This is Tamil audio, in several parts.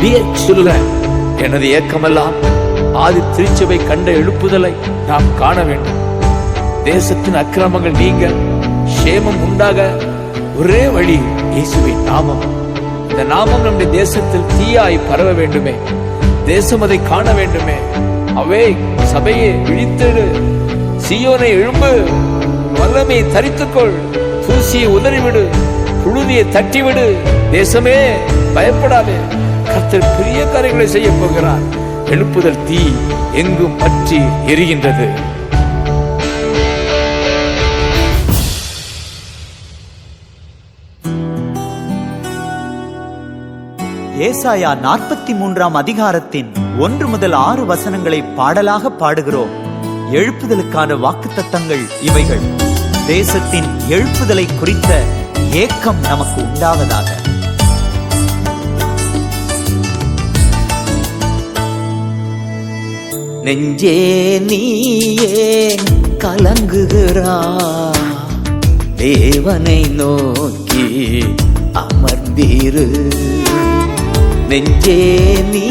சொல்லுற. எனது ஏக்கமெல்லாம் ஆதி திருச்சபை கண்ட எழுப்புதலை நாம் காண வேண்டும். தேசத்தின் அக்கிரமங்கள் நீங்க, சேமம் உண்டாக ஒரே வழி இயேசுவின் நாமம். இந்த நாமம் நம்முடைய தேசத்தில் தீயாய் பரவ வேண்டுமே. தேசம் அதை காண வேண்டுமே. அவே சபையை விழித்தெடு, சீயோனை எழும்பு, வல்லமையை தரித்துக்கொள், தூசியை உதறிவிடு, புழுதியை தட்டிவிடு. தேசமே பயப்படாதே, கர்த்தர் பெரிய காரியங்களை செய்ய போகிறார். எழுப்புதல் தீ எங்கும் பற்றி எரிகின்றது. ஏசாயா 43 அதிகாரத்தின் 1 முதல் 6 வசனங்களை பாடலாக பாடுகிறோம். எழுப்புதலுக்கான வாக்குத்தத்தங்கள் இவைகள். தேசத்தின் எழுப்புதலை குறித்த ஏக்கம் நமக்கு உண்டாவதாக. நெஞ்சே நீ ஏன் கலங்குகிறாய்? தேவனை நோக்கி அமர்ந்தீரு. நெஞ்சே நீ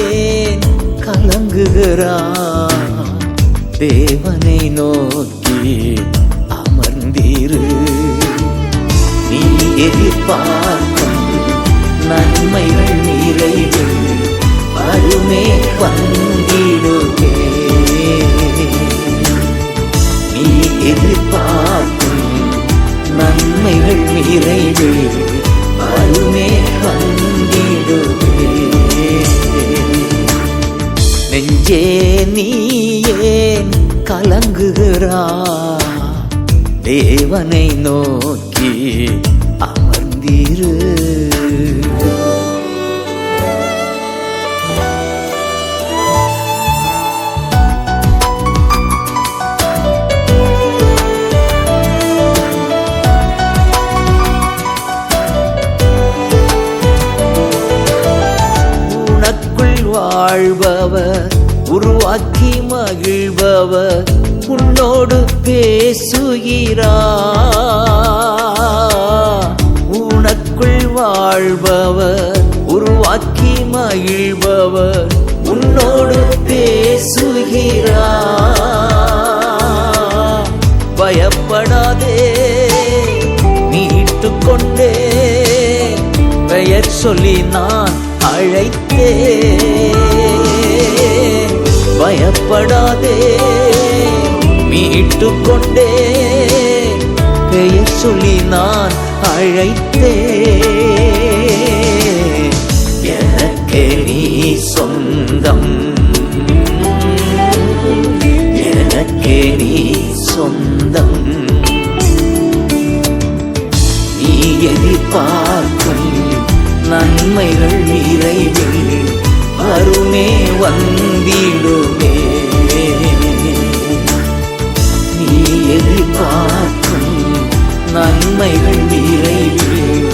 ஏன் கலங்குகிறாய்? தேவனை நோக்கி அமர்ந்தீரு. நீ எதிர்பார்க்கும் நன்மைகள் நிறைவு வருமே வந்திடுமே. நீ எதிர்பார்க்கும் நன்மைகள் நிறைவு வருமே வந்திடுமே. நெஞ்சே நீ ஏன் கலங்குகிறாய்? தேவனை நோக்கி அமர்ந்தீரு. வாழ்பவர், உருவாக்கி மகிழ்பவர் உன்னோடு பேசுகிறார். உனக்குள் வாழ்பவர், உருவாக்கி மகிழ்பவர் உன்னோடு பேசுகிறார். பயப்படாதே, மீட்டுக்கொண்டே பெயர் சொல்லி நான் அழைத்தே. பயப்படாதே, மீட்டுக்கொண்டே பெயர் சொல்லி நான் அழைத்தே. எனக்கே நீ சொந்தம், எனக்கே நீ சொந்தம். நீ எதிர்பார்க்கும் நன்மைகள் நிறைவில் வருமே வந்திடுமே. நீ எதிர்பார்க்கும் நன்மைகள் நிறைவில்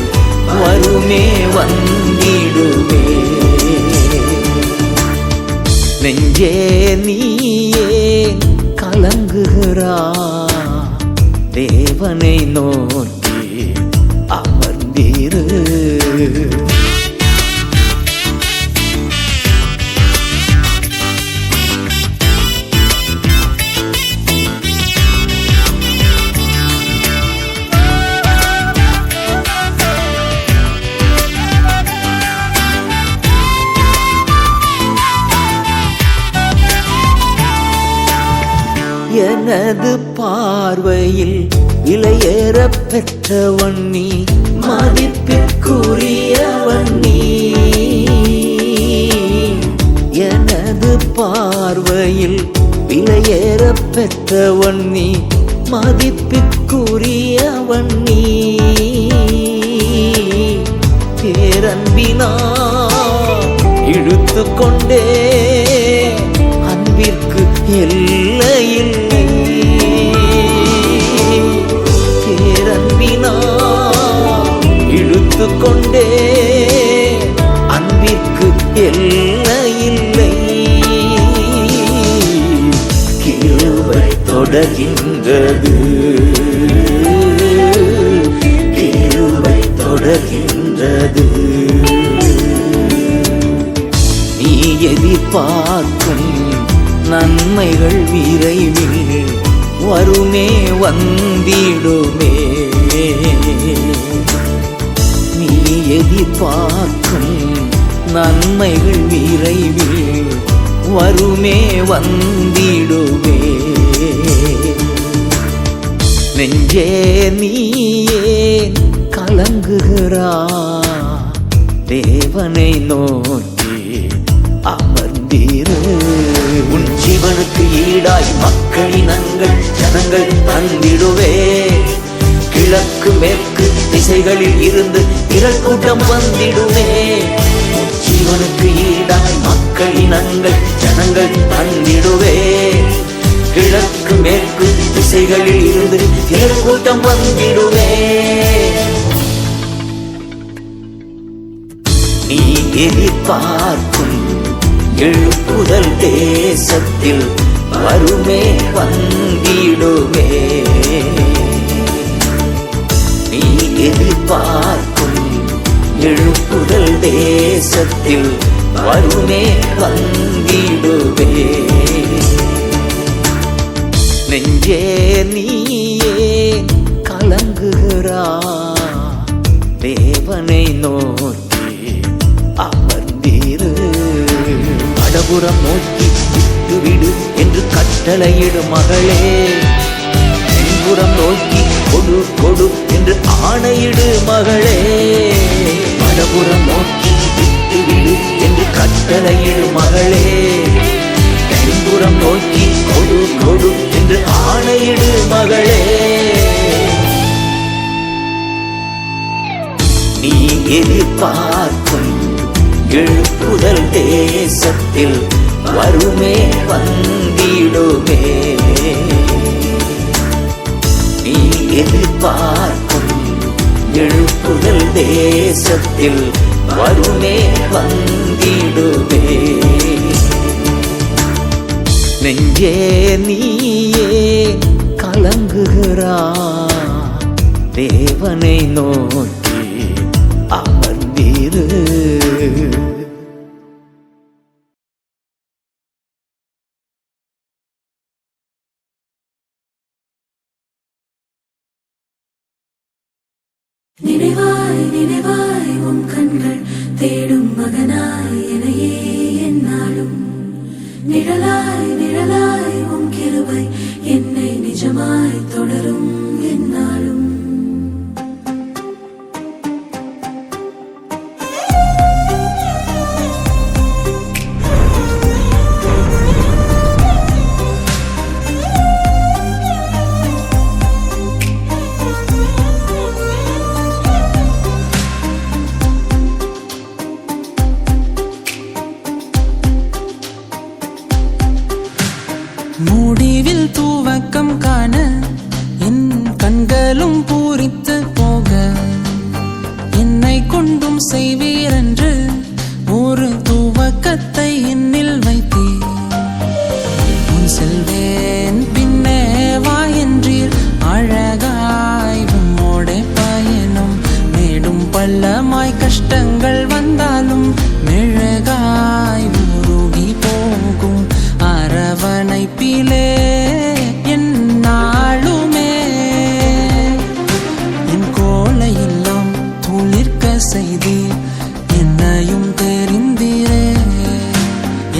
வருமே வந்திடுமே. நெஞ்சே நீ ஏன் கலங்குகிறாய்? தேவனை நோக்கி அமர்ந்தீரு. எனது பார்வையில் விலையேற பெற்றவன் நீ, மதிப்பிற்குரியவன் நீ. எனது பார்வையில் விலையேற பெற்றவன் நீ, மதிப்பிற்குரியவன் நீ. பேரன்பினா இழுத்துக்கொண்டே அன்பிற்கு எல்லையில்லை. பேரன்பினா இழுத்துக்கொண்டே அன்பிற்கு எல்லையில்லை. கிருபை தொடர்கின்றது, கிருபை தொடர்கின்றது. வந்திடுமே. நீ எதிர்பார்க்கும் நன்மைகள் விரைவில் வருமே வந்திடுமே. நெஞ்சே நீயே கலங்குகிறா, தேவனை நோக்கி அமர்ந்தீரு. உன் ஜீவனுக்கு ஈடாய் மக்களின் ஜனங்கள் தந்திடுவே. கிழக்கு மேற்கு திசைகளில் இருந்து திரள் கூட்டம் வந்திடுவே. ஜீவனுக்கு ஈடாய் மக்களின் ஜனங்கள் தந்திடுவே. கிழக்கு மேற்கு திசைகளில் இருந்து திரள் கூட்டம் வந்திடுவே. நீ எதிர்பார்க்கும் எழுப்புதல் தேசத்தில் வருமே வந்திடுமே. நீ எதிர்பார்க்கும் எழுப்புதல் தேசத்தில் வருமே வந்திடுவே. நெஞ்சே நீயே கலங்குகிறா, தேவனை நோக்கி அமர்ந்தீரு. வடபுறம் நோக்கி விட்டுவிடு என்று கட்டளையிடும் மகளே. தென்புறம் நோக்கி கொடு கொடு என்று ஆணையிடு மகளே. வடபுறம் நோக்கி விட்டுவிடு என்று கட்டளையிடும் மகளே. தென்புறம் நோக்கி கொடு கொடு என்று ஆணையிடு மகளே. நீ எதிர்பார்க்கும் எழுப்புதல் தேசத்தில் வருமே வந்திடுமே. நீ எதிர்பார்க்கும் எழுப்புதல் தேசத்தில் வருமே வந்திடுமே. நெஞ்சே நீயே கலங்குகிறா, தேவனை நோக்கி அமர்ந்தீரு. நினைவாய் நினைவாய் உன் கண்கள் தேடும் மகனாய் எனையே என்னாலும். நிழலாய் நிழலாய் உன் கிருபை என்னை நிஜமாய் தொடரும் என்னாலும். முடிவில் தூவக்கம் காண என் கண்களும் பூரித்து போக, என்னை கொண்டும் செய்வீரென்று ஒரு தூவக்கத்தை என்னில் வைத்தீர். உன் செல்வேன் பின்னே வா என்றீர். அழகாய் உம்மோடே பயணம், மேடும் பள்ளமாய் கஷ்டங்கள் வந்தாலும் மெழுகாய் உருகி போகும் அரவணைப்பிலே என்னாலுமே. என் கோலையெல்லாம் துளிர்க்க செய்தீர், என்னையும் தெரிந்தீரே.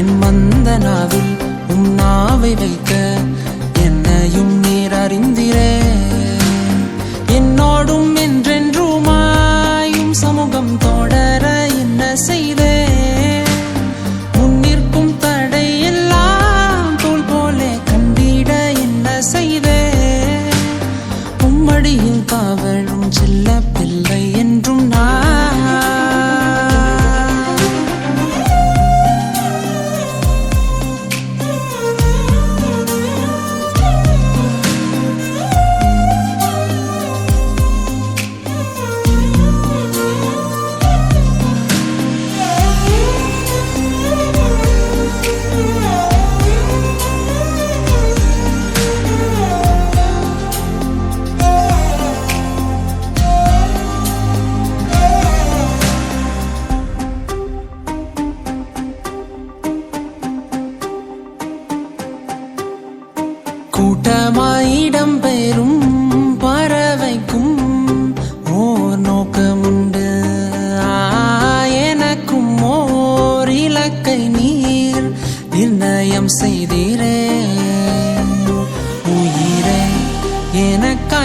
என் மந்த நாவில் உம் நாவை வைக்க என்னையும் நீர் அறிந்தீரே. என்னோடும் என்றென்றுமாயும் சமூகம் தொடர என்ன செய்தே. முன்னிற்கும் தடையெல்லாம் தோல் போலே கண்டிட என்ன செய்தே. உம்மடியில் காவலும் செல்ல பிள்ளை என்றும் நான்.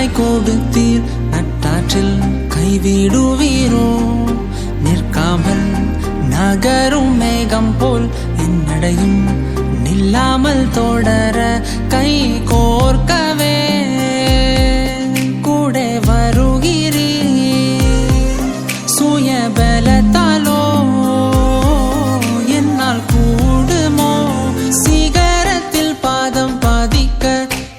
நெல்லாய் கொடுத்தீர் நட்டாற்றில் கைவிடுவீரோ நிற்காமல் நகரும் மேகம் போல் என்னடையும் நில்லாமல் தொடர கை கோர்க்கவே கூட வருகிறீர் சுயபலத்தாலோ என்னால் கூடுமோ சிகரத்தில் பாதம் பாதிக்க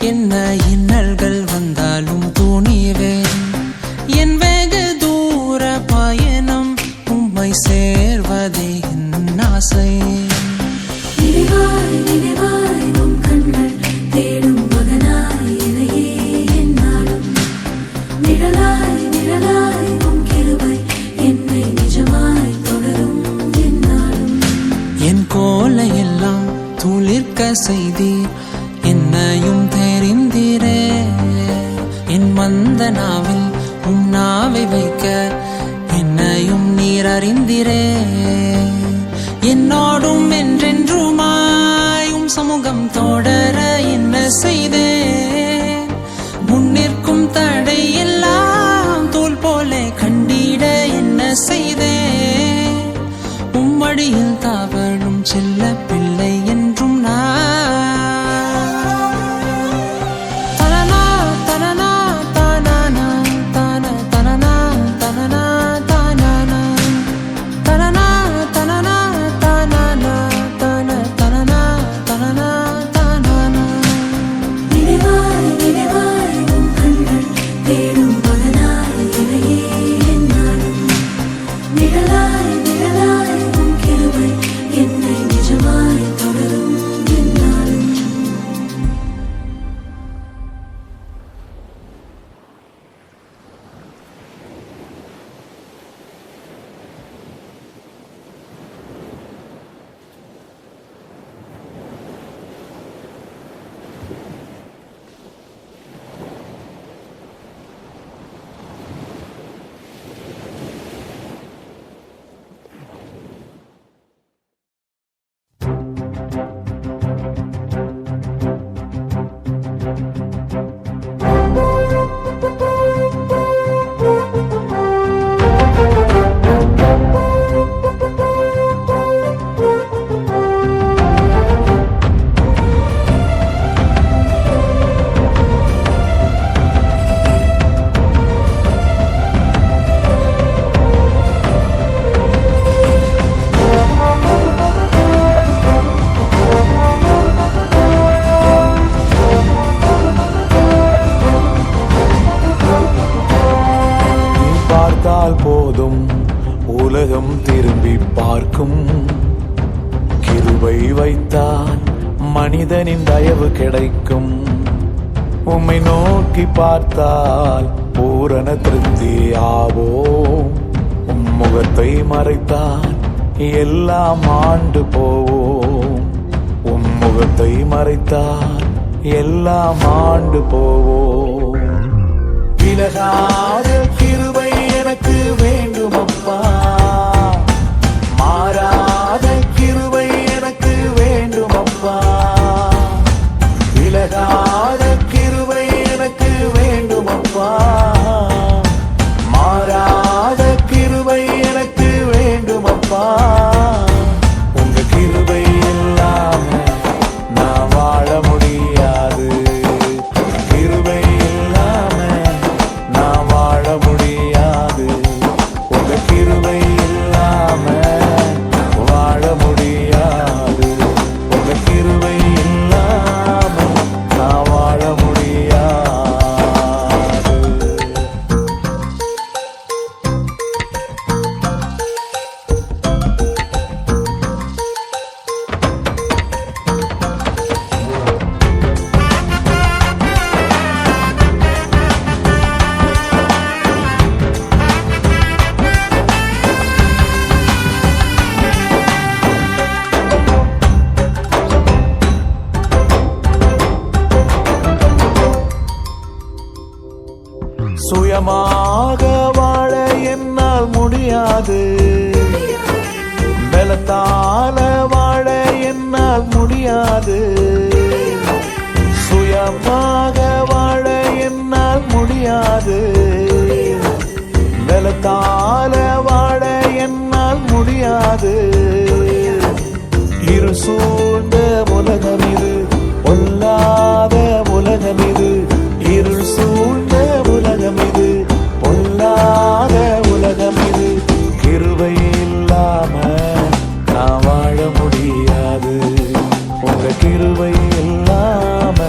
என்ன இன்னல்கள் வந்தாலும் துணிவேன் என் வெகு தூர பயணம் உம்மை சேர்வதே என் ஆசை நினைவாய் நினைவாய் உம் கண்கள் தேடும் மகனாய் எனையே என்னாலும் நிழலாய் நிழலாய் உம் கிருபை என்னை நிஜமாய் தொடரும் என்னாலும் என் கோலையெல்லாம் துளிர்க்க செய்தீர் என்னையும் தெரிந்தீரே என் மந்த நாவில் உம் நாவை வைக்க என்னையும் நீர் அறிந்தீரே என்னோடும் என்றென்றுமாய் உம் சமூகம் தொடர என்ன செய்தேன் முன்னிற்கும் தடை எல்லாம் தோல் போல கண்டிட என்ன செய்தேன் உம்மடியில் தாவழும் செல்ல பிள்ளை என்றும் நினைவாய் நினைவாய் உம் கண்கள் தேடும் மகனாய் எனையே என்னாலும் நிழலாய் நிழலாய் உம் கிருபை என்னை நிஜமாய் தொடரும் என்னாலும் நீ பார்த்தால் போதும் உலகம் திரும்பி பார்க்கும் கிருபை வைத்தால் மனிதனின் தயவு கிடைக்கும் உம்மை நோக்கி பார்த்தால் பூரண திருப்தி ஆவோம் உம் முகத்தை மறைத்தால் எல்லாம் ஆண்டு போவோம் உம் முகத்தை மறைத்தால் எல்லாம் ஆண்டு போவோம் விலகாத கிருபை எனக்கு வேண்டும் அப்பா மாறாத கிருபை எனக்கு வேண்டும் அப்பா விலகாத கிருபை எனக்கு வேண்டும் அப்பா மாறாத கிருபை எனக்கு வேண்டும் அப்பா உங்க கிருபை இல்லாம நான் வாழ முடியாது கிருபை இல்லாம நான் வாழ முடியாது உங்க கிருபை இல்லாம வாழ முடியாது உங்க கிருபை இல்லாம நான் வாழ முடியாது சுயமாக வாழ என்னால் முடியாது பலத்தால வாழ என்னால் முடியாது சுயமாக வாழ என்னால் என்னால் முடியாது, பலத்தால வாழ என்னால் முடியாது. இருள் சூழ்ந்த உலகம் இது, பொல்லாத உலகம் இது. இருள் சூழ்ந்த உலகம் இது, பொல்லாத உலகம் இது. கிருபை இல்லாம நான் வாழ முடியாது, உங்க கிருபை இல்லாம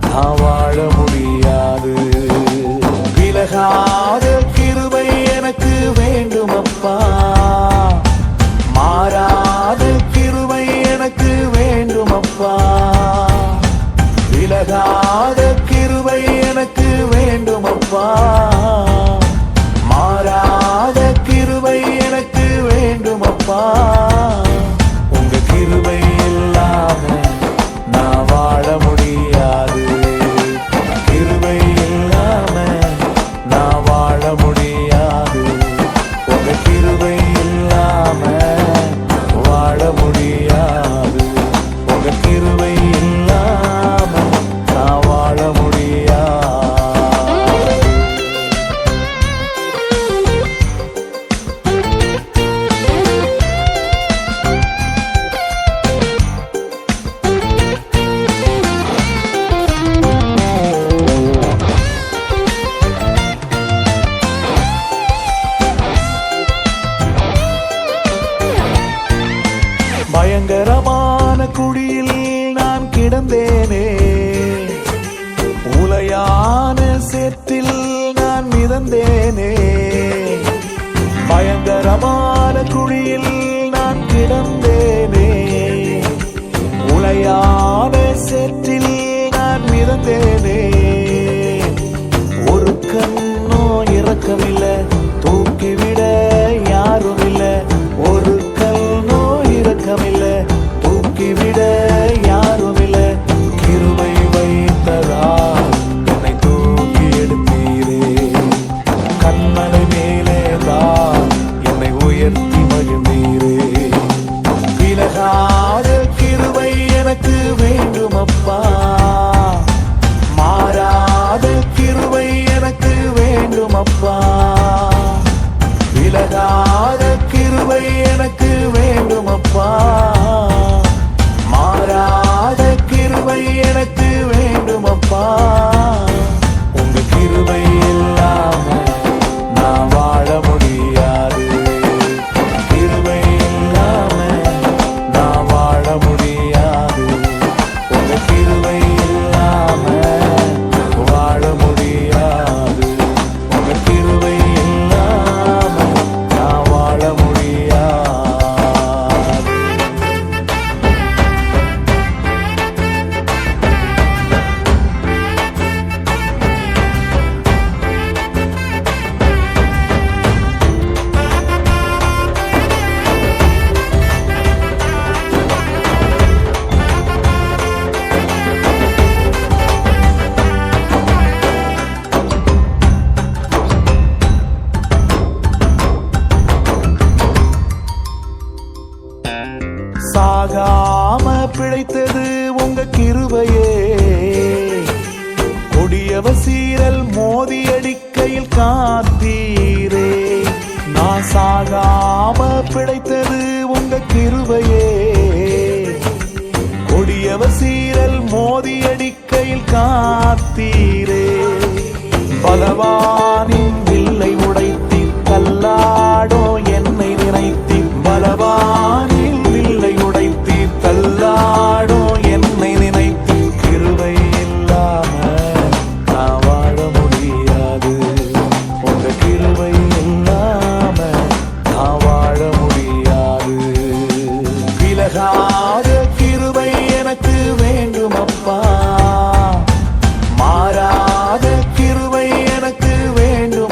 நான் வாழ முடியாது. விலகாத கிருபை எனக்கு வேண்டும் அப்பா, மாறாத கிருபை எனக்கு வேண்டும் அப்பா. விலகாத கிருபை எனக்கு வேண்டும் அப்பா, மாறாத கிருபை எனக்கு வேண்டும் அப்பா. உங்க கிருபை இல்லாம நான் வாழ முடியாது, கிருபை இல்லாம நான் வாழ முடியாது. உங்க கிருபை இல்லாம வாழ முடியாது, உங்க கிருபை இல்லாம நான் வாழ முடியாது. பயங்கரமான குழியில் நான் கிடந்தேனே, உலையான சேற்றில் நான் மிதந்தேனே. பயங்கரமான குழியில் நான் கிடந்தேனே, உலையான சேற்றில் நான் மிதந்தேனே. ஒரு கண்ணோ இரக்கமில்ல, தூக்கிவிட யாரும் இல்ல. ஒரு கண்ணோ இரக்கமில்ல, தூக்கிவிட யாரும் இல்ல. கிருபை வைத்ததா என்னை தூக்கி எடுத்தீரே, கண்மலை மேலேதான் என்னை உயர்த்தி மகிழ்ந்தீரே. விலகாத கிருபை எனக்கு வேண்டும் அப்பா, மாறாத கிருபை எனக்கு வேண்டும் அப்பா. விலகாத கிருபை எனக்கு வேண்டும் அப்பா, மாறாத கிருபை எனக்கு வேண்டும் அப்பா. உங்க கிருபை இல்லாம நான் வாழ முடியாது, கிருபை இல்லாம நான் வாழ முடியாது. உங்க கிருபை இல்லாம வாழ முடியாது, உங்க கிருபை இல்லாம நான் வாழ முடியாது. சாகாம பிழைத்தது உங்க கிருபையே, கொடியவ சீரல் மோதி அடிக்கையில் காத்தீரே. நான் சாகாம பிழைத்தது உங்க கிருபையே, கொடியவ சீரல் மோதி அடிக்கையில் காத்தீரே. பலவானின் வில்லை உடைத்தி தள்ளாடோ என்னை நினைத்தி, பலவானின் வில்லை உடைத்தி தள்ளாடோ என்னை நினைத்தி. கிருபை இல்லாம நான் வாழ முடியாது, உங்க கிருபை இல்லாம நான் வாழ முடியாது. விலகாத கிருபை எனக்கு வேண்டும் அப்பா, மாறாத கிருபை எனக்கு வேண்டும்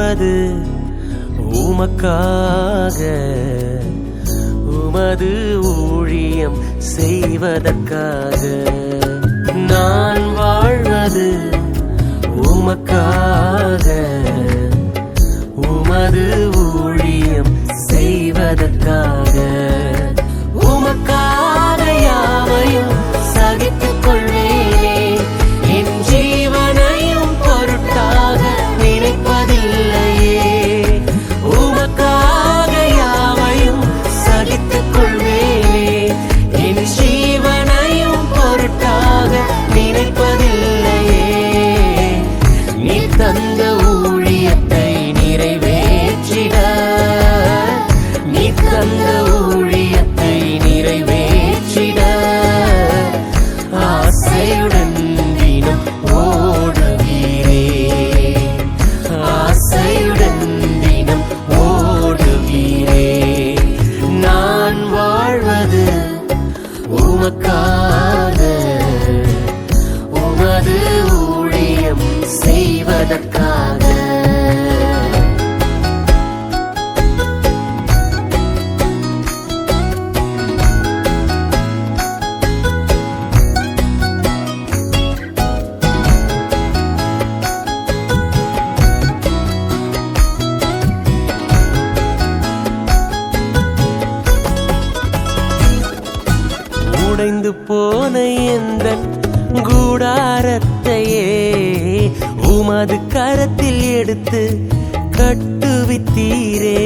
வாழ்வது உமக்காக, உமது ஊழியம் செய்வதற்காக. நான் வாழ்வது உமக்காக, உமது ஊழியம் செய்வதற்காக. உமக்காக யாவையும் சகித்துக் கொள்வேனே, என் ஜீவனையும் பொருட்டாக நினைப்பதில்லையே. உமக்காக யாவையும் சகித்துக் கொள்வேனே, என் ஜீவனையும் பொருட்டாக நினைப்பதில்லையே. நீ தந்த ஊழியத்தை நிறைவேற்றிட, நீ தந்த ஊழியத்தை நிறைவேற்றிட ஆசையுடன் தினம் ஓடுகிறேன், ஆசையுடன் தினம் ஓடுகிறேன். நான் வாழ்வது உமக்காக, உமது ஊழியம் செய்வதற்காக. உடைந்து போன எந்தன் கூடாரத்தையே உமது கரத்தில் எடுத்து கட்டுவித்தீரே.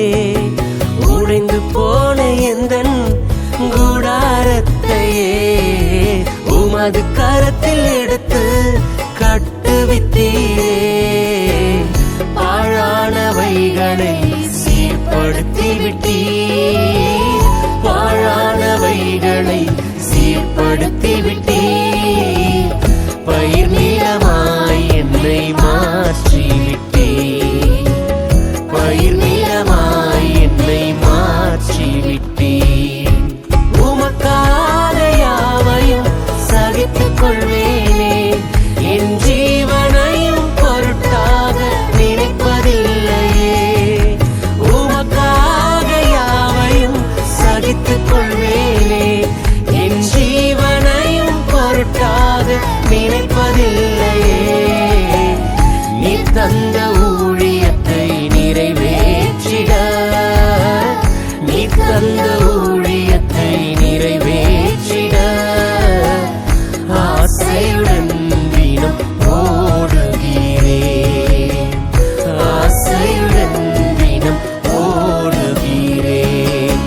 உடைந்து போன எந்தன் கூடாரத்தையே உமது கரத்தில் எடுத்து கட்டுவித்தீரே. பாழானவைகளை சீர்படுத்தி விட்டீர், பாழானவைகளை சீர்படுத்தி விட்டீர். பயிர் நிலமாய் என்னை மாற்றி விட்டீர், பயிர் நிலமாய் என்னை மாற்றி விட்டீர். உமக்காக யாவையும் சகித்துக் கொள்வேனே, என் ஜீவனையும் பொருட்டாக நினைப்பதில்லையே. உமக்காக யாவையும் சகித்துக் கொள்வேனே, என் ஜீவனையும் பொருட்டாக நினைப்பதில்லையே. நீ தந்த ஊழியத்தை நிறைவேற்றிட, நீ தந்த ஊழியத்தை நிறைவேற்றிட ஆசையுடன் தினம் ஓடுகிறேன், ஆசையுடன் தினம் ஓடுகிறேன்.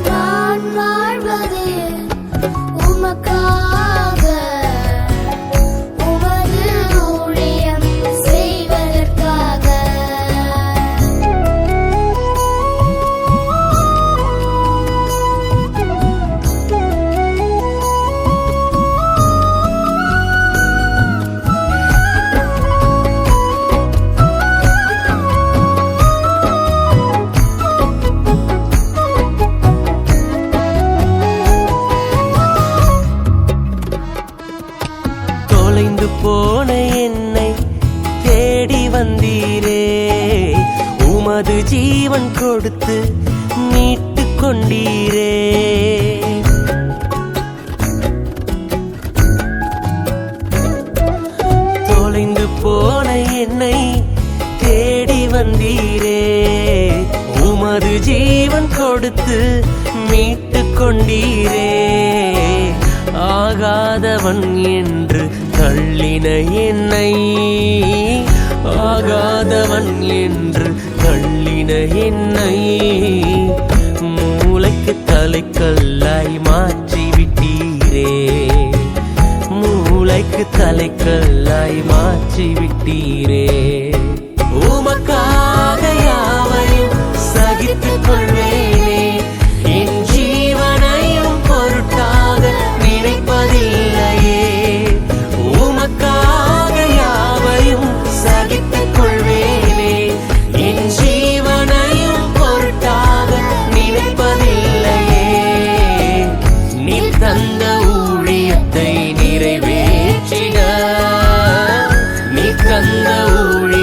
நான் வாழ்வது உமக்காக, உமது ஊழியம் செய்வதற்காக. தொலைந்து போன என்னை தேடி வந்தீரே, உமது ஜீவன் கொடுத்து மீட்டு கொண்டீரே. தொலைந்து போன என்னை தேடி வந்தீரே, உமது ஜீவன் கொடுத்து மீட்டு கொண்டீரே. ஆகாதவன் என்று தள்ளின என்னை, ஆகாதவன் என்று தள்ளின என்னை மூளைக்கு தலைக்கல்லாய் மாற்றி விட்டீரே, மூளைக்கு தலைக்கல்லாய் மாற்றி விட்டீரே. உமக்காக யாவையும் சகித்துக் கொள்வேனே, என் ஜீவனையும் பொருட்டாக நினைப்பதில்லையே. உமக்காக யாவையும் சகித்துக் கொள்வேனே, என் ஜீவனையும் பொருட்டாக நினைப்பதில்லையே. நீ தந்த ஊழியத்தை நிறைவேற்றிட, நீ தந்த ஊழியத்தை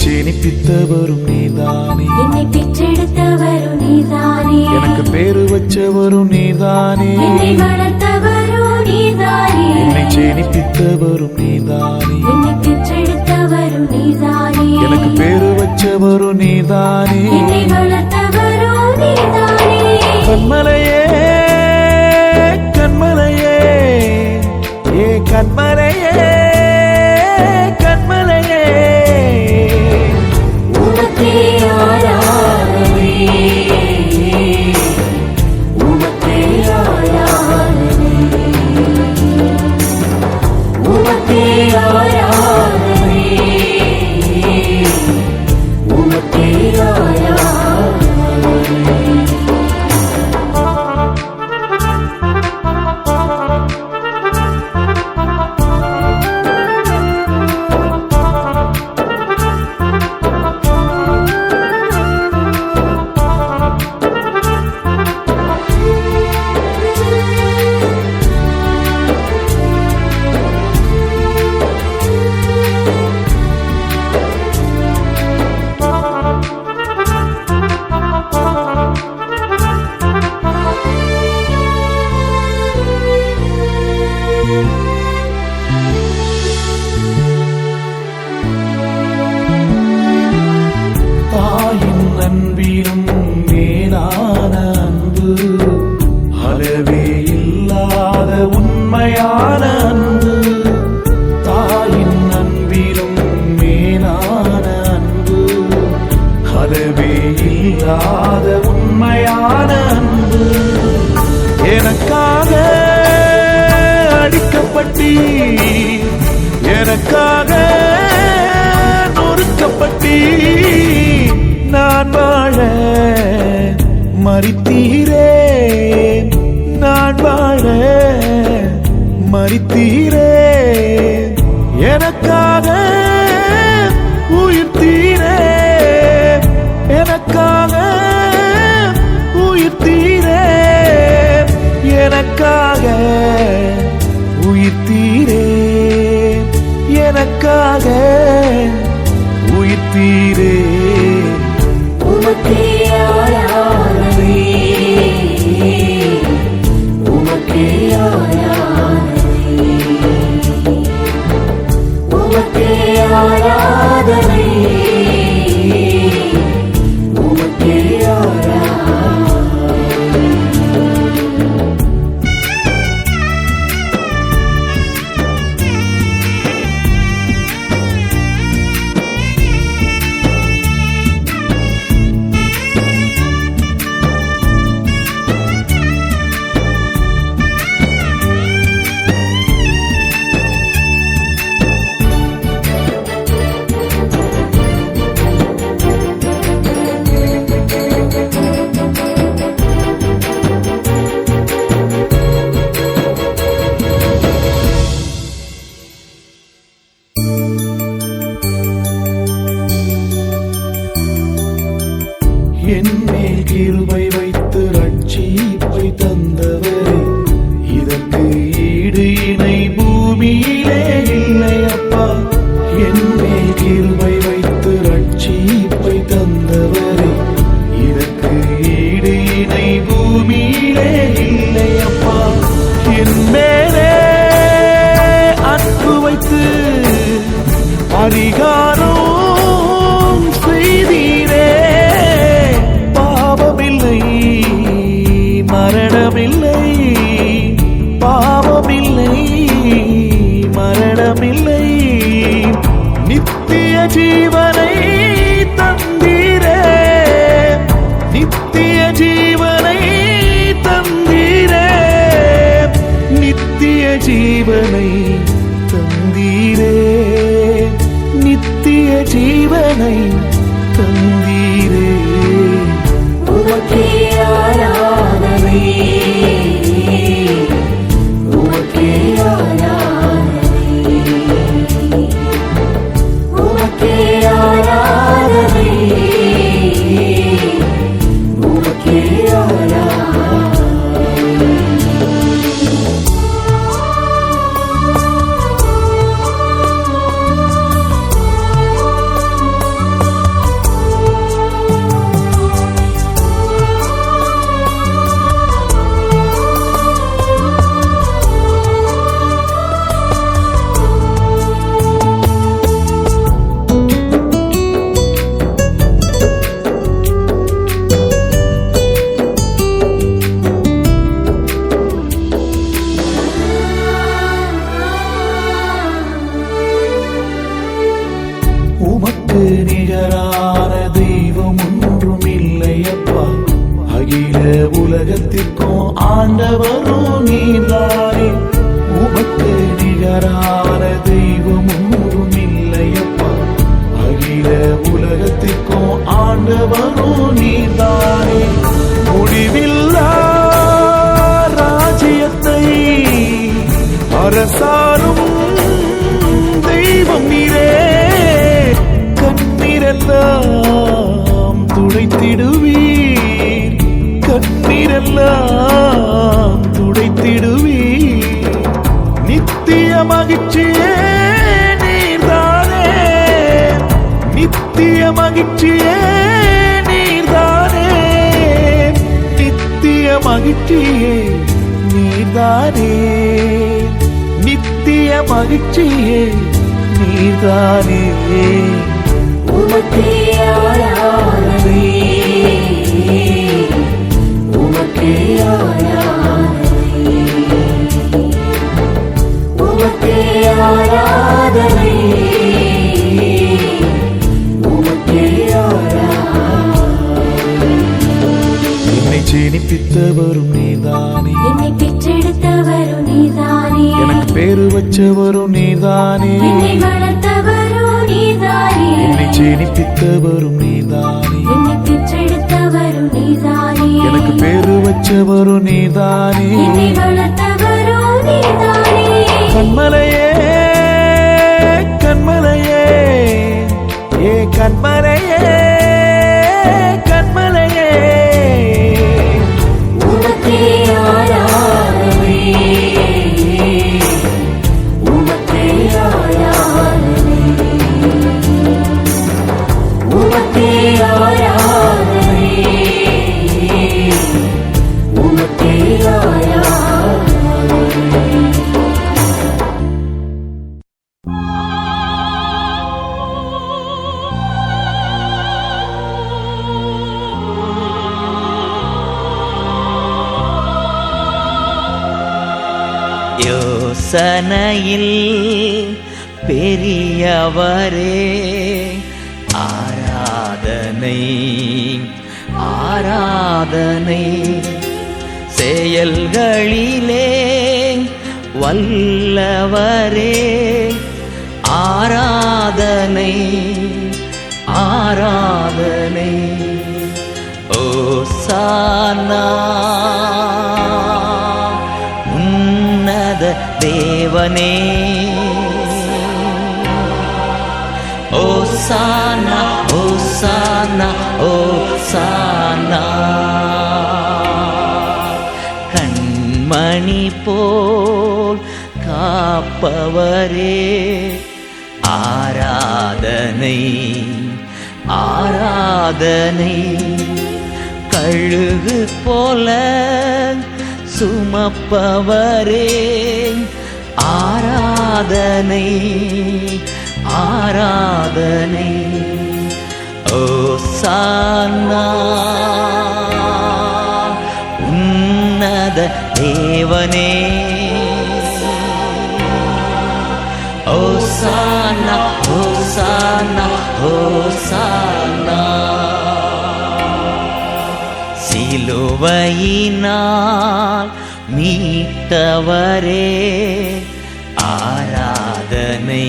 ஜெனிப்பித்தவரும் நீதானே, என்னை பெற்றெடுத்தவரும் நீதானே, எனக்கு பேரு வச்சவரும் நீதானே, என்னை வளர்த்தவரும் நீதானே, என்னை ஜெனிப்பித்தவரும் நீதானே, என்னை பெற்றெடுத்தவரும் நீதானே, எனக்கு பேரு வச்சவரும் நீதானே. என்னை வளர்த்தவரும் நீதானே. கண்மலையே கண்மலையே ஏ கண்மலையே கண்மலையே, உமக்கே ஆராதனை, உமக்கே ஆராதனை, உமக்கே ஆராதனை, உமக்கே ஆராதனை. தாயின் அன்பிலும் மேலான அன்பு, அளவே இல்லாத உண்மையான அன்பு. தாயின் அன்பிலும் மேலான அன்பு, அளவே இல்லாத உண்மையான அன்பு. எனக்காக அடிக்கப்பட்டி, எனக்காக நொறுக்கப்பட்டி, நான் வாழ மரித்தீரே, நான் வாழ மரித்தீரே, எனக்காக உயிர்த்தீரே, எனக்காக உயிர்த்தீரே, எனக்காக உயிர்த்தீரே, எனக்காக உயிர்த்தீரே. உமக்கே ஆராதனை, உமக்கே ஆராதனை, உமக்கே ஆராதனை, உமக்கே ஆராதனை. என்மேல் கிருபை வைத்து ரட்சிப்பை தந்தவரே, இதற்கு ஈடு இணை பூமியிலே இல்லை அப்பா. என்மேல் கிருபை வைத்து ரட்சிப்பை தந்தவரே, இதற்கு ஈடு இணை பூமியிலே இல்லை அப்பா. என் மேலே அன்பு வைத்து அதிகாரம் செய்தீரே, பாவமில்லை மரணமில்லை, பாவமில்லை மரணமில்லை, நித்திய ஜீவனை தந்தீரே, நித்திய ஜீவனை தந்தீரே, நித்திய ஜீவனை தந்தீரே, நித்திய ஜீவனை தந்தீரே. உமக்கே ஆராதனை, உமக்கே ஆராதனை, உமக்கே ஆராதனை, உமக்கே ஆராதனை. உமக்கு நிகரான தெய்வம் ஒன்றும் இல்லையப்பா. அகில உலகத்திற்கும் ஆண்டவரும் நீதானே. உமக்கு நிகரான தெய்வம் ஒன்றும் இல்லையப்பா. அகில உலகத்திற்கும் ஆண்டவரும் நீதானே. முடிவில்லா ராஜ்யத்தை அரசாரும் தெய்வம் நீரே. கண்ணீரெல்லாம் துடைத்திடுவீர், கண்ணீரெல்லாம் துடைத்திடுவீர். நித்திய மகிழ்ச்சியே நீர்தானே, நித்திய மகிழ்ச்சியே நீர்தானே, நித்திய மகிழ்ச்சியே நீர்தானே, நித்திய மகிழ்ச்சியே நீர்தானே. உமக்கே ஆராதனை, உமக்கே ஆராதனை, உமக்கே ஆராதனை, உமக்கே ஆராதனை. என்னை ஜெனிப்பித்தவரும் நீதானே, என்னை பெற்றெடுத்தவரும் நீதானே, எனக்கு பேரு வச்சவரும் நீதானே. என்னை வளர்த்தவரும் நீதானே, என்னை ஜெனிப்பித்தவரும் நீதானே, என்னை பெற்றெடுத்தவரும் நீதானே, எனக்கு பேரு வச்சவரும் நீதானே. என்னை வளர்த்தவரும் நீதானே. கண்மலையே கண்மலையே ஏ கண்மலையே கண்மலையே. உமக்கே ஆராதனை, உமக்கே ஆராதனை, உமக்கே ஆராதனை, உமக்கே ஆராதனை. யோசனையில் பெரியவரே ஆராதனை ஆராதனை. செயல்களிலே வல்லவரே ஆராதனை ஆராதனை. ஓசானா உன்னத தேவனே. ஓசானா ஓசானா ஓசானா. கண்மணி போல் காப்பவரே ஆராதனை ஆராதனை. கழுகு போல சுமப்பவரே ஆராதனை ஆராதனை. ஓசானா உன்னத தேவனே. ஓசானா ஓசானா ஓசானா. சிலுவையினால் மீட்டவரே ஆராதனை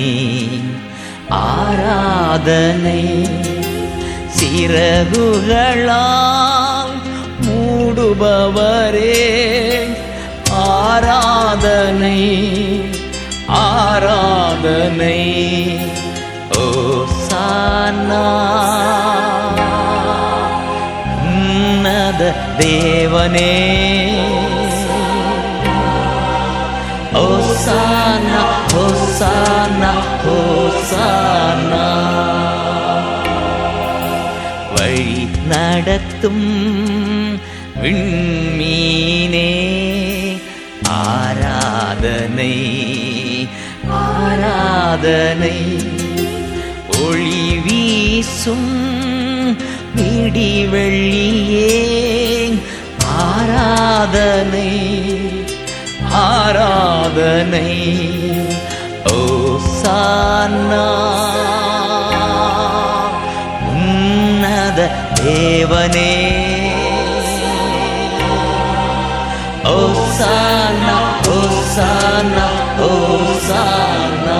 ஆராதனை. சிறகுகளால் மூடுபவரே ஆராதனை ஆராதனை. ஓசானா உன்னத தேவனே. ஓசானா ஓசானா ஓசானா. வழி நடத்தும் விண்மீனே ஆராதனை ஆராதனை. ஒளி வீசும் விடிவெள்ளியே ஆராதனை ஆராதனை. ஓசானா தேவனே ஓசானா ஓசானா ஓசானா.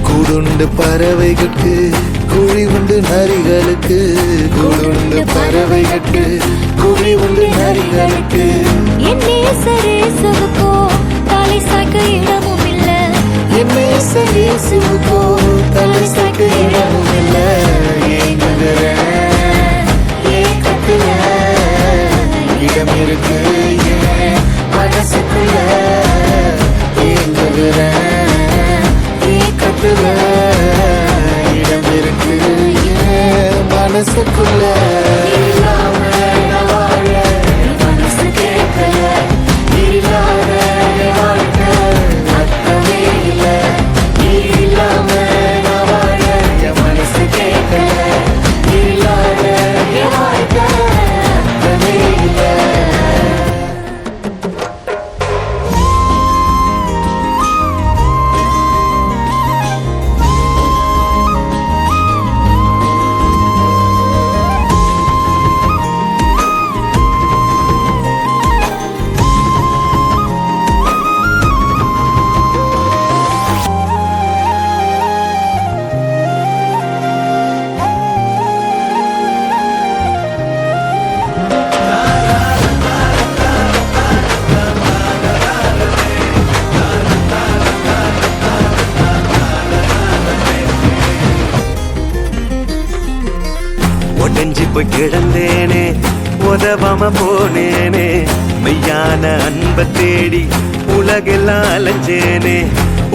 கூடுண்டு பறவைகளுக்கு குழி உண்டு நரிகளுக்கு, கூடுண்டு பறவைகளுக்கு குழி உண்டு நரிகளுக்கு. என் நேசரேசுவுக்கோ தலை சாய்க்க இடமும் இல்ல, என் நேசரேசுவுக்கோ தலை சாய்க்க இடமும் இல்ல. ஏக்கத்துல இடம் இருக்கு ஏன் மனசுக்குள்ள, ஏக்கத்துல இடம் இருக்கு ஏன் மனசுக்குள்ள. மனசு கேட்கல, இல்லாத வாழ்க்கை அர்த்தமே இல்ல. நீ இல்லாம நான் வாழ என் மனசு கேட்கல. இல்லாத வாழ்க்கை அர்த்தமே இல்ல. உடஞ்சி போய் கிடந்தேனே, உதவாம போனேனே, மெய்யான அன்பை தேடி உலகெல்லாம் அலைஞ்சேனே.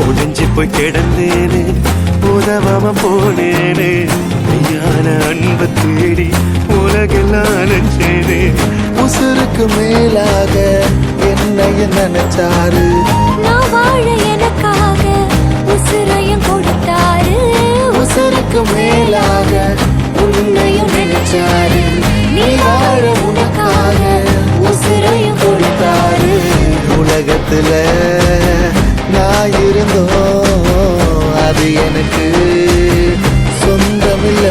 உடஞ்சி போய் கிடந்தேனே, உதவாம போனேனே, மெய்யான அன்பை தேடி உலகெல்லாம் அலைஞ்சேனே. உசுருக்கு மேலாக என்னைய நினைச்சாரு, நான் வாழ எனக்காக உசுரையும் கொடுத்தாரு. உசுருக்கு மேலாக உன்னையும் நினைச்சாரு. நீ வாழ உனக்காக உசுரையும் கொடுத்தாரு. உலகத்துல நான் இருந்தோம் அது எனக்கு சொந்தமில்ல.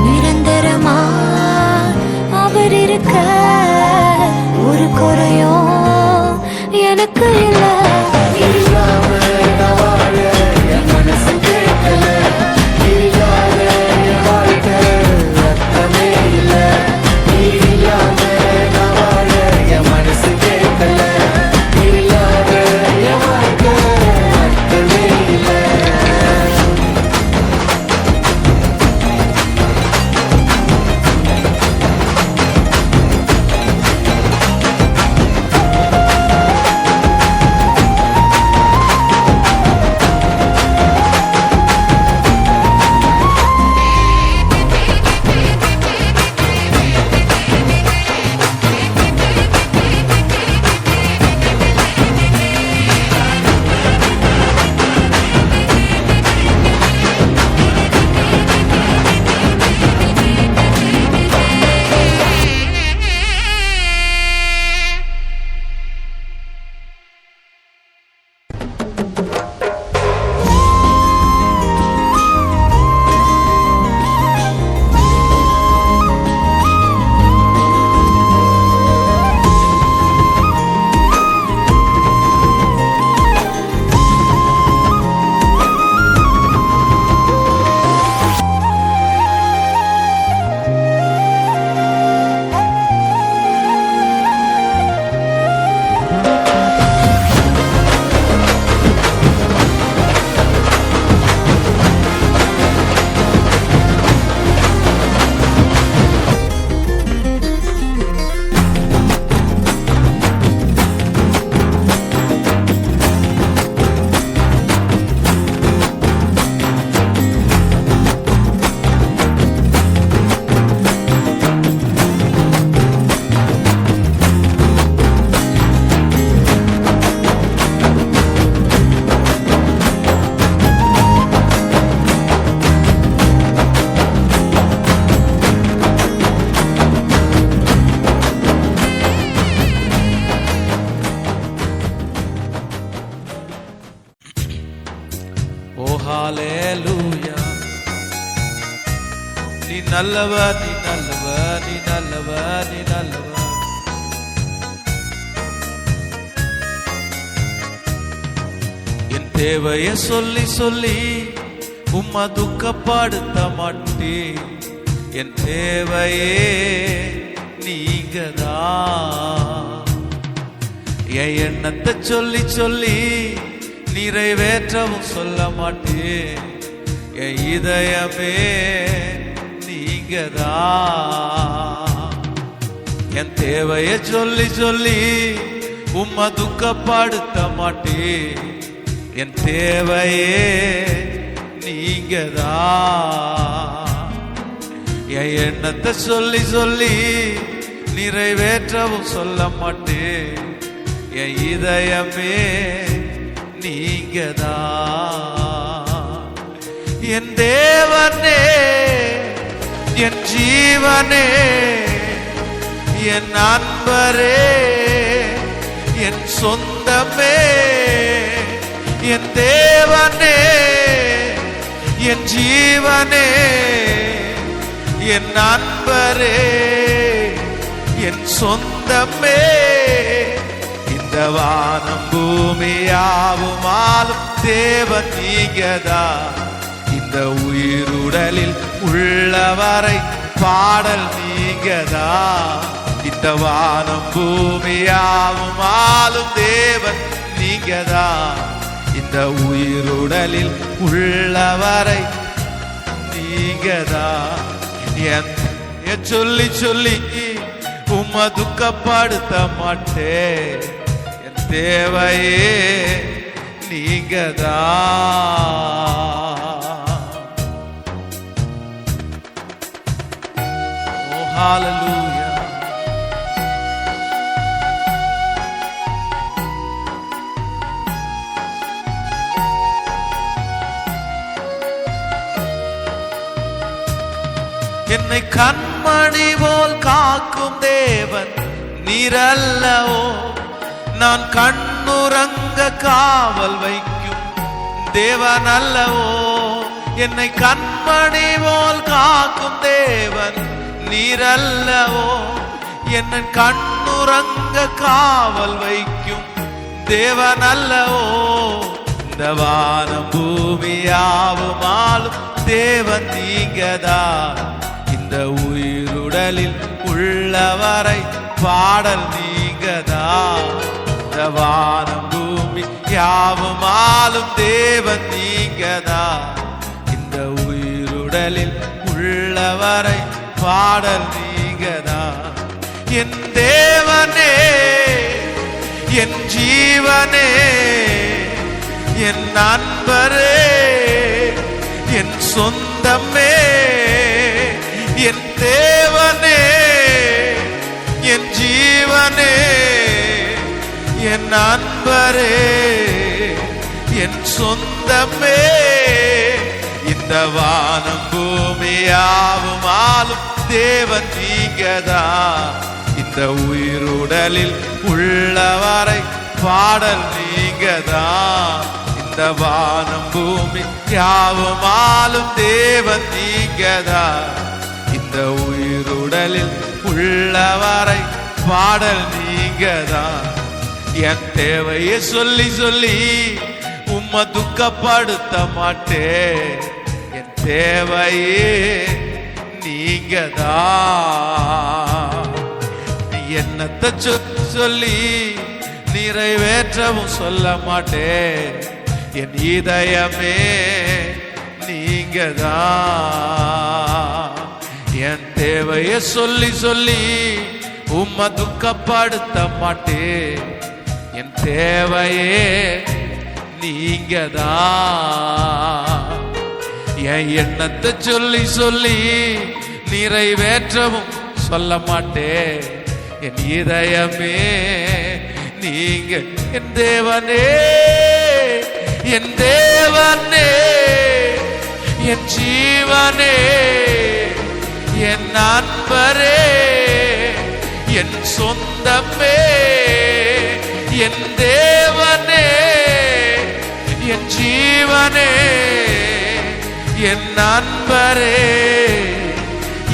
நிரந்தரமா அவர் இருக்க ஒரு குறையும் எனக்கு இல்ல. இல்லாம நான் வாழ என் மனசு கேட்கல. இல்லாத என் வாழ்க்கை அர்த்தமே இல்ல. நீ இல்லாம நான் வாழ என் மனசு கேட்கல. இல்லாத என் வாழ்க்கை அர்த்தமே இல்ல. ஹalleluya. நீ நல்லவர், நீ நல்லவர், நீ நல்லவர், நீ நல்லவர். என் தேவைய சொல்லி சொல்லி உம்மா துக்கப்படுத்த மாட்டே. என் தேவையே நீங்கதான். என் எண்ணத்தை சொல்லி சொல்லி நிறைவேற்றவும் சொல்ல மாட்டே. என் இதயமே நீங்கதான். என் தேவைய சொல்லி சொல்லி உம்மா துக்கப்படுத்த மாட்டே. என் தேவையே நீங்கதான். என் எண்ணத்தை சொல்லி சொல்லி நிறைவேற்றவும் சொல்ல மாட்டே. என் இதயமே நீங்கதான். என் தேவனே, என் ஜீவனே, என் நண்பரே, என் சொந்தமே. என் தேவனே, என் ஜீவனே, என் நண்பரே, என் சொந்தமே. இந்த வானம் பூமியாவுமாலும் தேவன் நீங்கதான். இந்த உயிருடலில் உள்ளவரை பாடல் நீங்கதான். இந்த வானம் பூமியாவுமாலும் தேவன் நீங்கதான். இந்த உயிருடலில் உள்ளவரை நீங்கதான். என் சொல்லி சொல்லி உம்மை துக்கப்படுத்த மாட்டே. என் தேவையே நீங்கதான். ஓ ஹalleluya. என்னை கண்மணி போல் காக்கும் தேவன் நீரல்லவோ. நான் கண்ணுறங்க காவல் வைக்கும் தேவன் அல்லவோ. என்னை கண்மணி போல் காக்கும் தேவன் நீரல்லவோ. என்னை கண்ணுறங்க காவல் வைக்கும் தேவன் அல்லவோ. இந்த வானம் பூமியாவுமாலும் தேவன் நீங்கதான். இந்த உயிருடலில் உள்ளவரை பாடல் நீங்கதான். இந்த வானம் பூமி யாவுமாலும் தேவன் நீங்கதான். இந்த உயிருடலில் உள்ளவரை பாடல் நீங்கதான். என் தேவனே, என் ஜீவனே, என் நண்பரே, என் சொந்தமே. என் தேவனே, என் ஜீவனே, என் நண்பரே, என் சொந்தமே. இந்த வானம் பூமியாவுமாலும் தேவன் நீங்கதான். இந்த உயிருடலில் உள்ளவரை பாடல் நீங்கதான். இந்த வானம் பூமி யாவுமாலும் தேவன் நீங்கதான். இந்த உயிருடலில் உள்ளவரை பாடல் நீங்கதான். என் தேவையை சொல்லி சொல்லி உம்மை துக்கப்படுத்த மாட்டே. என் தேவையே நீங்கதான். நீ என்னத்தை சொல்லி நிறைவேற்றவும் சொல்ல மாட்டே. என் இதயமே நீங்கதான். என் தேவையை சொல்லி சொல்லி உம்மை துக்கப்படுத்த மாட்டே. என் தேவையே நீங்கதான். என் எண்ணத்தை சொல்லி சொல்லி நிறைவேற்றவும் சொல்ல மாட்டே. என் இதயமே நீங்க. என் தேவனே, என் தேவனே, என் ஜீவனே, என் நண்பரே, என் சொந்தமே. என் தேவனே, என் ஜீவனே, என் நண்பரே,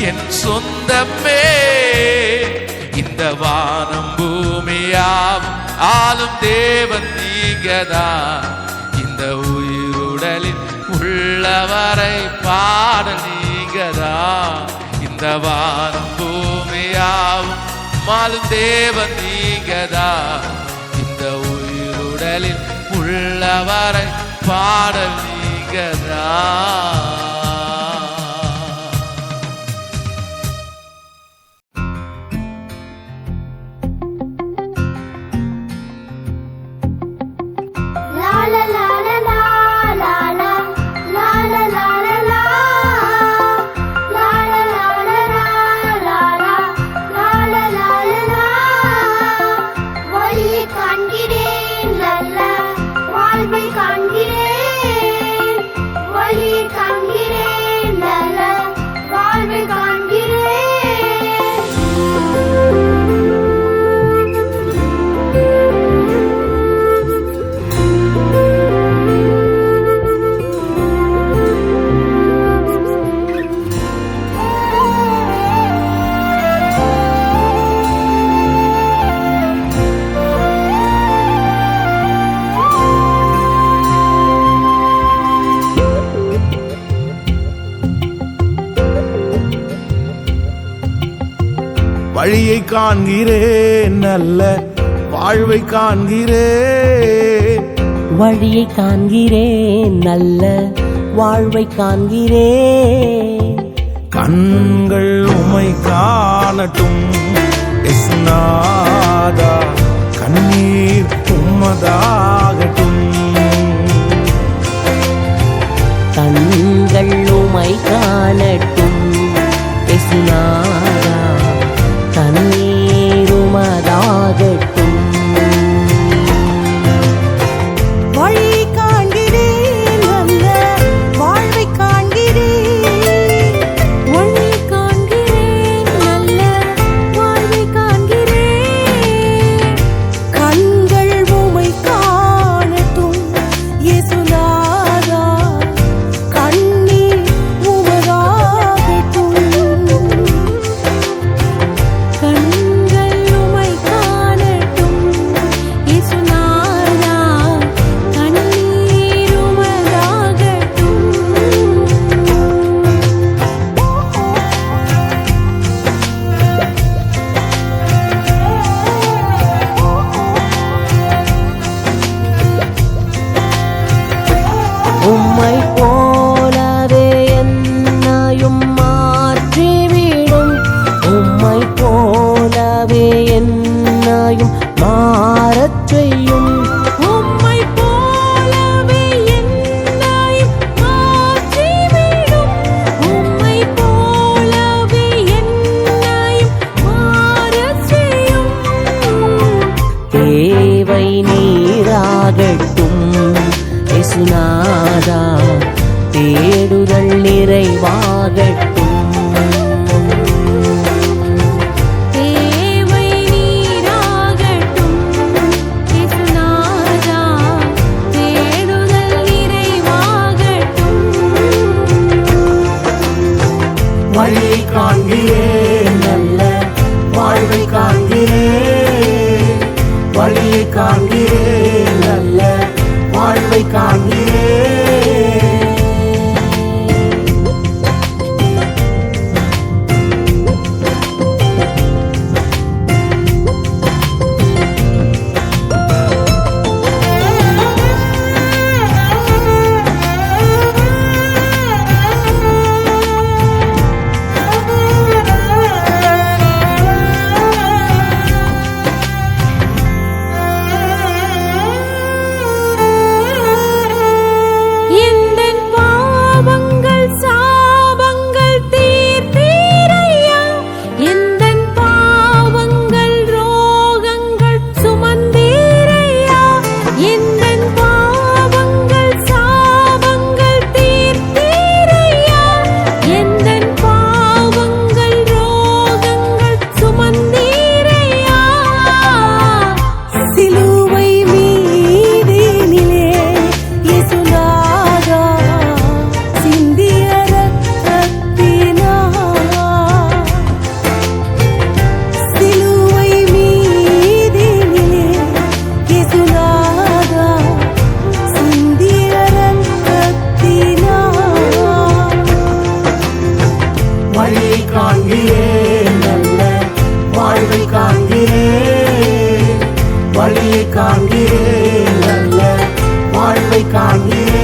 என் சொந்தமே, இந்த வானம் பூமியாவும் ஆளும் தேவன் நீங்கதான். இந்த உயிருடலில் உள்ளவரை பாடல் நீங்கதான். இந்த வானம் பூமியாவும் ஆளும் தேவன் நீங்கதான். இந்த உயிருடலில் உள்ளவரை பாடல் நீங்கதான். வழியை காண்கிறேன், நல்ல வாழ்வை காண்கிறேன். வழியை காண்கிறேன், நல்ல வாழ்வை காண்கிறேன். கண்கள் உமை காணட்டும் இயேசுநாதா, கண்ணீர் உம்மதாகட்டும். கண்கள் உமை காணட்டும் இயேசுநாதா, கண்ணீர் உமதாகட்டும். வழியை காண்கிறேன், நல்ல வாழ்வை காண்கிறேன். வழி காண்கிறேன், நல்ல வாழ்வை காண்கிறேன். கண்கள் உமை காணட்டும் இயேசுநாதா, கண்ணீர் உமதாகட்டும். கண்கள் உமை காணட்டும் இயேசுநாதா, கண்ணீர் உமதாகட்டும். உம்மை போலவே என்னையும் மாற்றிவிடும். உம்மை போலவே என்னையும் மாறச் செய்யும். உம்மை போலவே என்னையும் மாற்றிவிடும். உம்மை போலவே என்னையும் மாறச் செய்யும். தேவை நீராகட்டும் இயேசுநாதா, தேடுதல் நிறைவாகட்டும். தேவை நீராகட்டும் இயேசுநாதா, தேடுதல் நிறைவாகட்டும். வழியை காண்கிறேன், நல்ல வாழ்வை காண்கிறேன். வழியை காண்கிறேன், நல்ல வாழ்வை காண்கிறேன். காண்கிறேன்.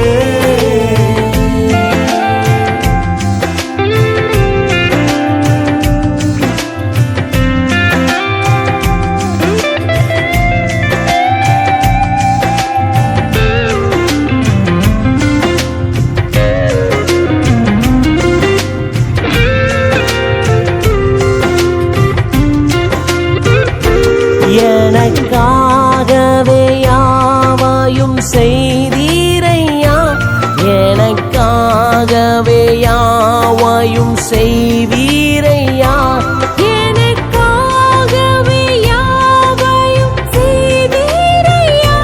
எனக்காகவே யாவையும் செய்தீரையா, எனக்காகவே யாவையும் செய்வீரையா, எனக்காகவே யாவையும் செய்தீரையா,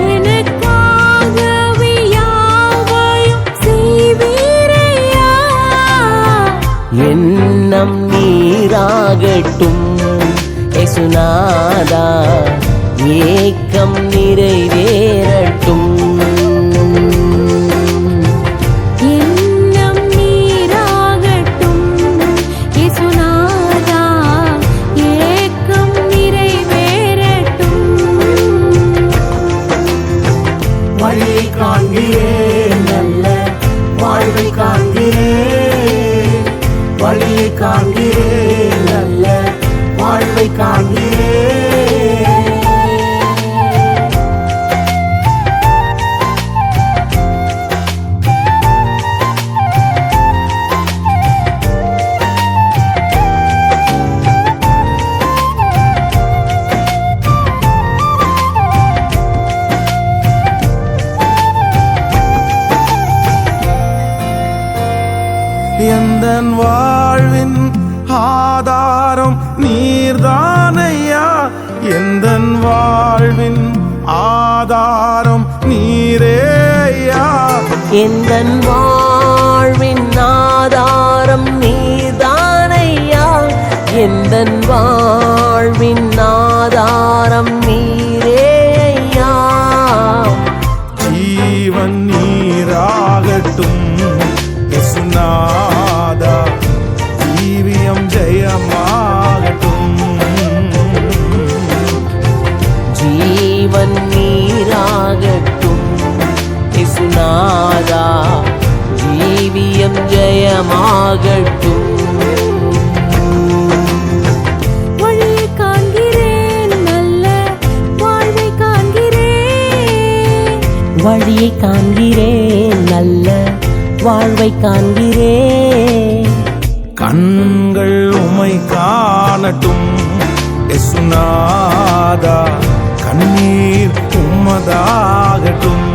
எனக்காகவே யாவையும் செய்வீரையா. எண்ணம் நீராகட்டும் இயேசுநாதா, ஏக்கம் நிறைவேறட்டும். எண்ணம் நீராகட்டும் இயேசுநாதா, ஏக்கம் நிறைவேறட்டும். வழியை காண்கிறேன், நல்ல வாழ்வை காண்கிறேன். வழியை காண்கிறேன், நல்ல வாழ்வை காண்கிறேன். எந்தன் வாழ்வின் ஆதாரம் நீர்தானையா, எந்தன் வாழ்வின் ஆதாரம் நீரேயா. எந்தன் வாழ்வின் ஆதாரம் நீதானையா, எந்தன் வாழ்வின் ஆதாரம் நீரேயா. ஜீவன் நீராகட்டும் இயேசுநாதா, ஜீவியம் ஜெயமாகட்டும். ஜீவன் நீராகட்டும் இயேசுநாதா, ஜீவியம் ஜெயமாகட்டும். வழியை காண்கிறேன், நல்ல வாழ்வை காண்கிறேன். வழியை காண்கிறேன், நல்ல வாழ்வை காண்கிறேன். கண்கள் உமை காணட்டும் இயேசுநாதா, கண்ணீர் உம்மதாகட்டும்.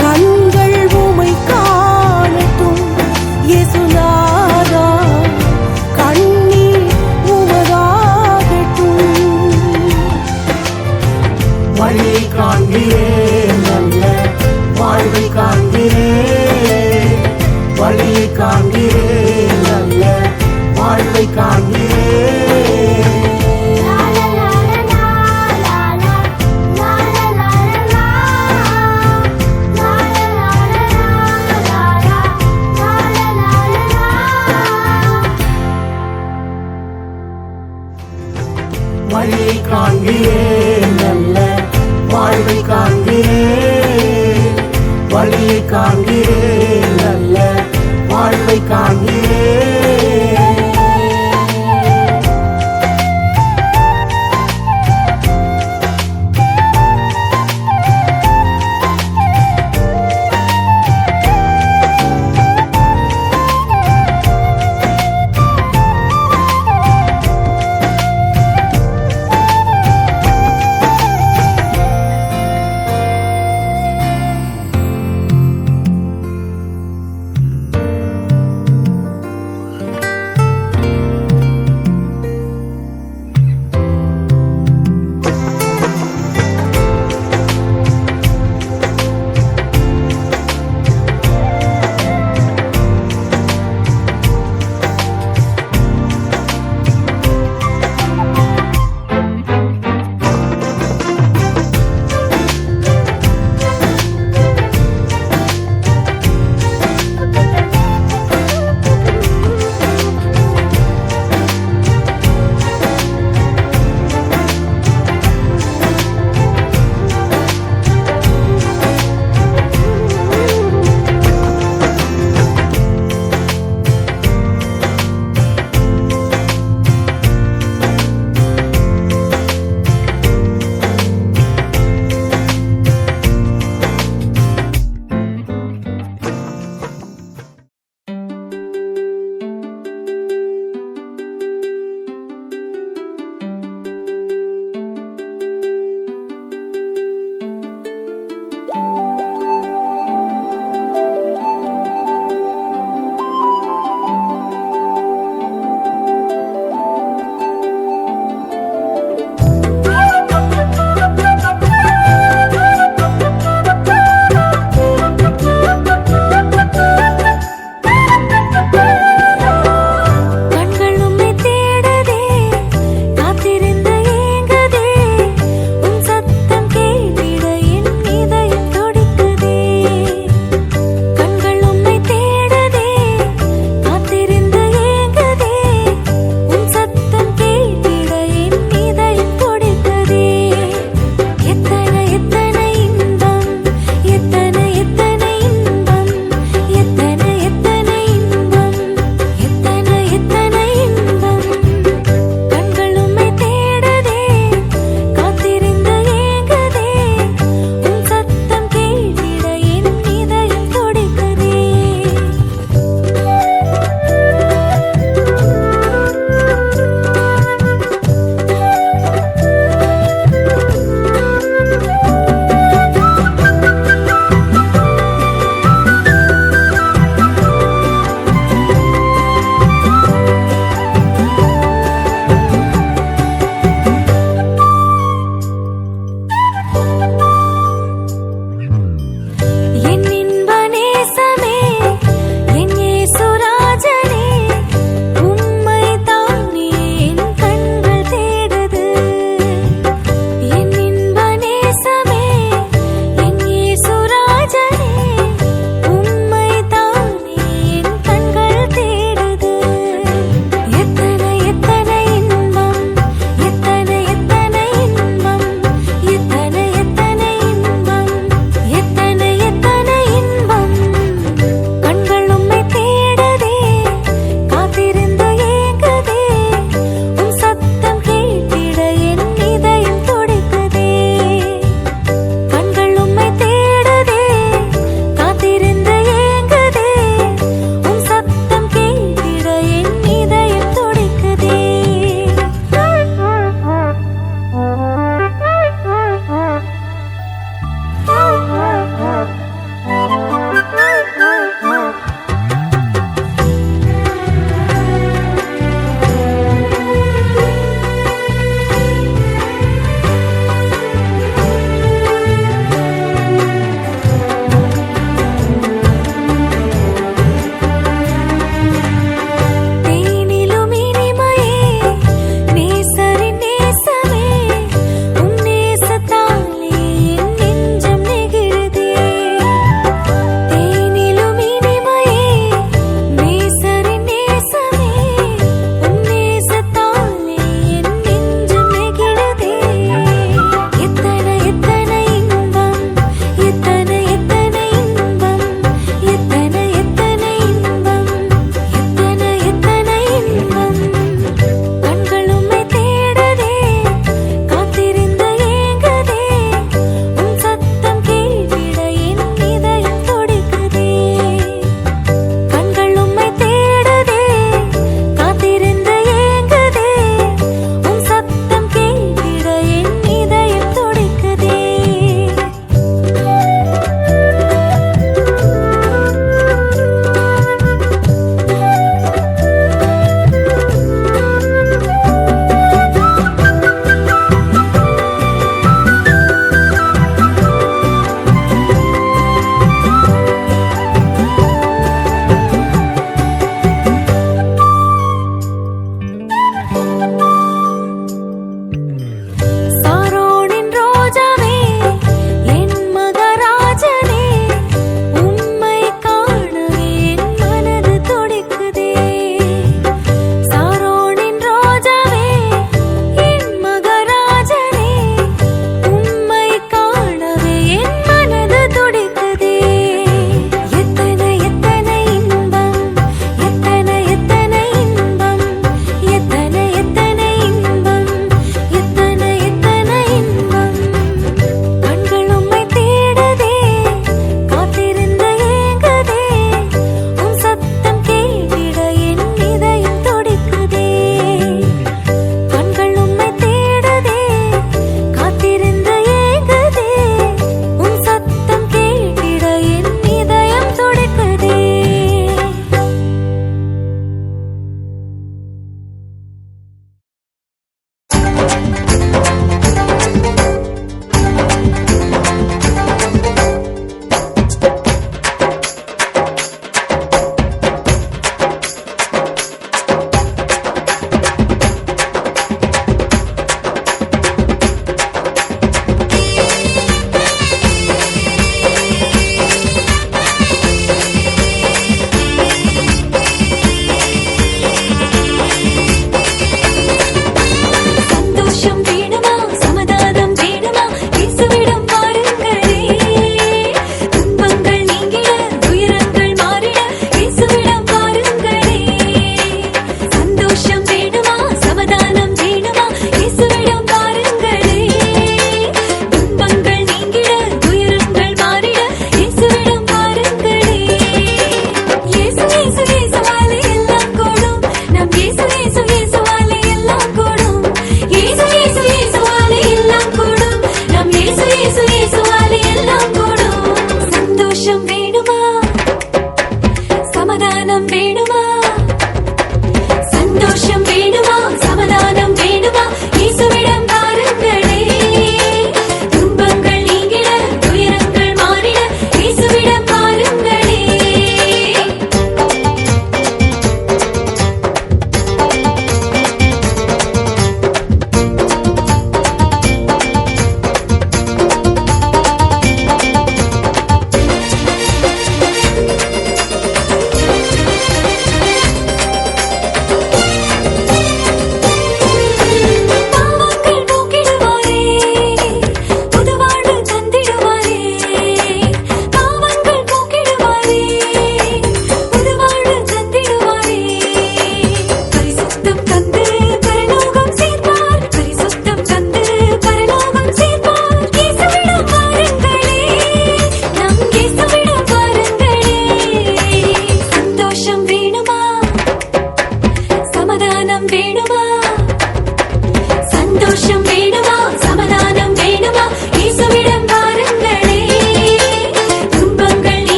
கண்கள் உமை காணட்டும் இயேசுநாதா, கண்ணீர் உமதாகட்டும். வழியை காண்கிறேன், நல்ல வாழ்வை காண்கிறேன். வழியை காண்கிறேன், நல்ல வாழ்வை காண்கிறேன். வழியை காண்கிறேன், நல்ல வாழ்வை காண்கிறேன். வழியை காண்கிறேன், நல்ல வாழ்வை காண்கிறேன்.